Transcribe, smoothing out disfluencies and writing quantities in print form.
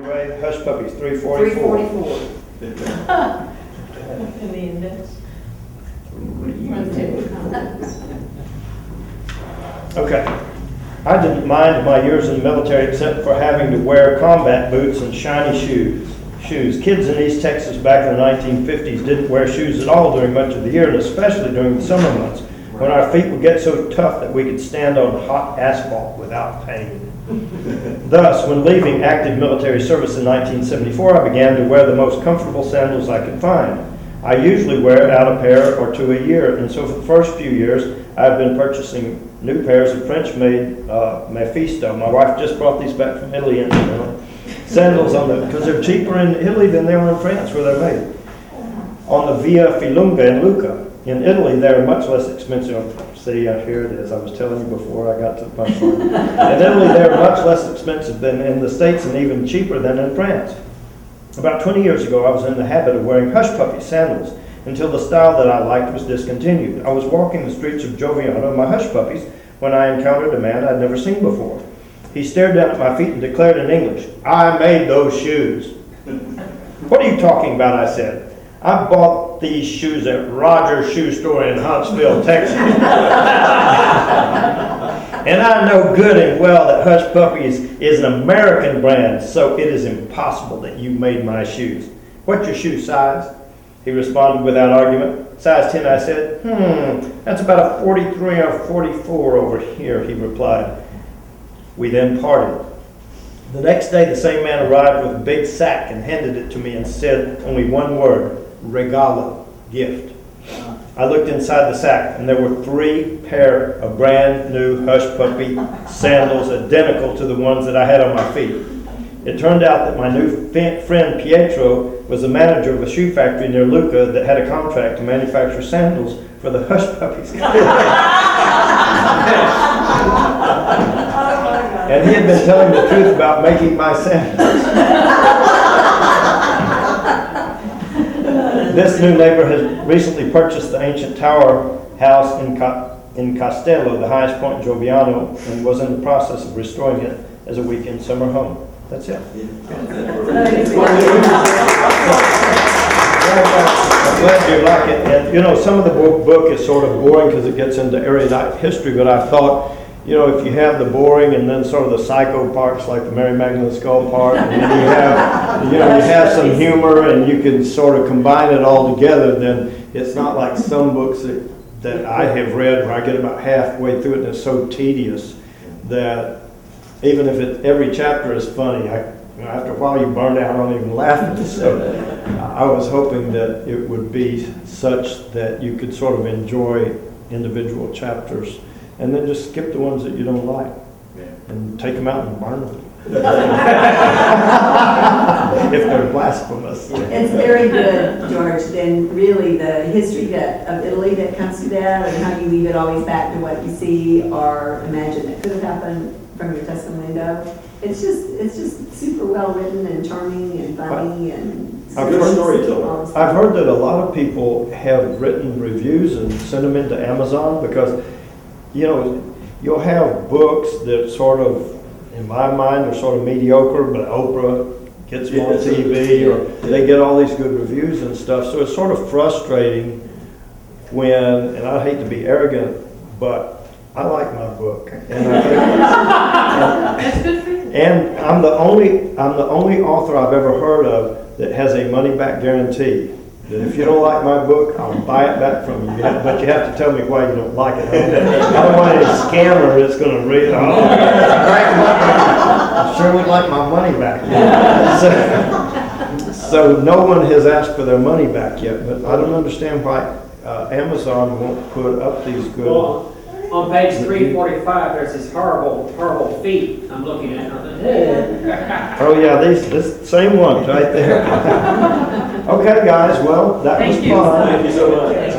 Ray? Hush Puppies, 344. 344. In the index. Okay. I didn't mind my years in the military except for having to wear combat boots and shiny shoes. Kids in East Texas back in the 1950s didn't wear shoes at all during much of the year, and especially during the summer months, when our feet would get so tough that we could stand on hot asphalt without pain. Thus, when leaving active military service in 1974, I began to wear the most comfortable sandals I could find. I usually wear out a pair or two a year, and so for the first few years, I've been purchasing new pairs of French-made Mephisto. My wife just brought these back from Italy, and sandals on them, because they're cheaper in Italy than they are in France, where they're made. On the Via Filunga in Lucca. In Italy, they're much less expensive. See, here it is. I was telling you before I got to the punchline. In Italy, they're much less expensive than in the States and even cheaper than in France. About 20 years ago, I was in the habit of wearing Hush Puppy sandals until the style that I liked was discontinued. I was walking the streets of Joviano in my Hush Puppies when I encountered a man I'd never seen before. He stared down at my feet and declared in English, "I made those shoes." "What are you talking about?" I said. "I bought these shoes at Rogers Shoe Store in Huntsville, Texas." "And I know good and well that Hush Puppies is an American brand, so it is impossible that you made my shoes." "What's your shoe size?" He responded without argument. "Size 10, I said. That's about a 43 or 44 over here," he replied. We then parted. The next day, the same man arrived with a big sack and handed it to me and said only one word, "Regalo," gift. I looked inside the sack, and there were 3 pair of brand new Hush Puppy sandals identical to the ones that I had on my feet. It turned out that my new friend Pietro was the manager of a shoe factory near Lucca that had a contract to manufacture sandals for the Hush Puppies. And he had been telling the truth about making my sandals. This new neighbor has recently purchased the ancient tower house in Castello, the highest point in Joviano, and was in the process of restoring it as a weekend summer home. That's it. I'm glad you like it. And you know, some of the book is sort of boring because it gets into erudite history, but I thought, you know, if you have the boring and then sort of the psycho parts like the Mary Magdalene skull part, and then you have, you know, you have some humor and you can sort of combine it all together, then it's not like some books that I have read where I get about halfway through it and it's so tedious that even if every chapter is funny, after a while you burn out, I don't even laugh at it. So I was hoping that it would be such that you could sort of enjoy individual chapters and then just skip the ones that you don't like and take them out and burn them. If they're blasphemous. It's very good, George. Then really the history of Italy that comes to that, and how you leave it always back to what you see or imagine that could have happened from your Tuscan window. It's just super well written and charming and funny and good storyteller. I've heard that a lot of people have written reviews and sent them into Amazon because, you know, you'll have books that sort of, in my mind, are sort of mediocre, but Oprah gets them on TV, or they get all these good reviews and stuff. So it's sort of frustrating when, and I hate to be arrogant, but I like my book, and I think, That's good for you. and I'm the only author I've ever heard of that has a money back guarantee. That if you don't like my book, I'll buy it back from you. But you have to tell me why you don't like it. I don't want any scammer that's going to read it. I sure would like my money back. So no one has asked for their money back yet, but I don't understand why Amazon won't put up these good. Well, on page 345, there's this horrible feet I'm looking at. Oh yeah, this same ones right there. Okay, guys. Well, that was fun. Thank you so much.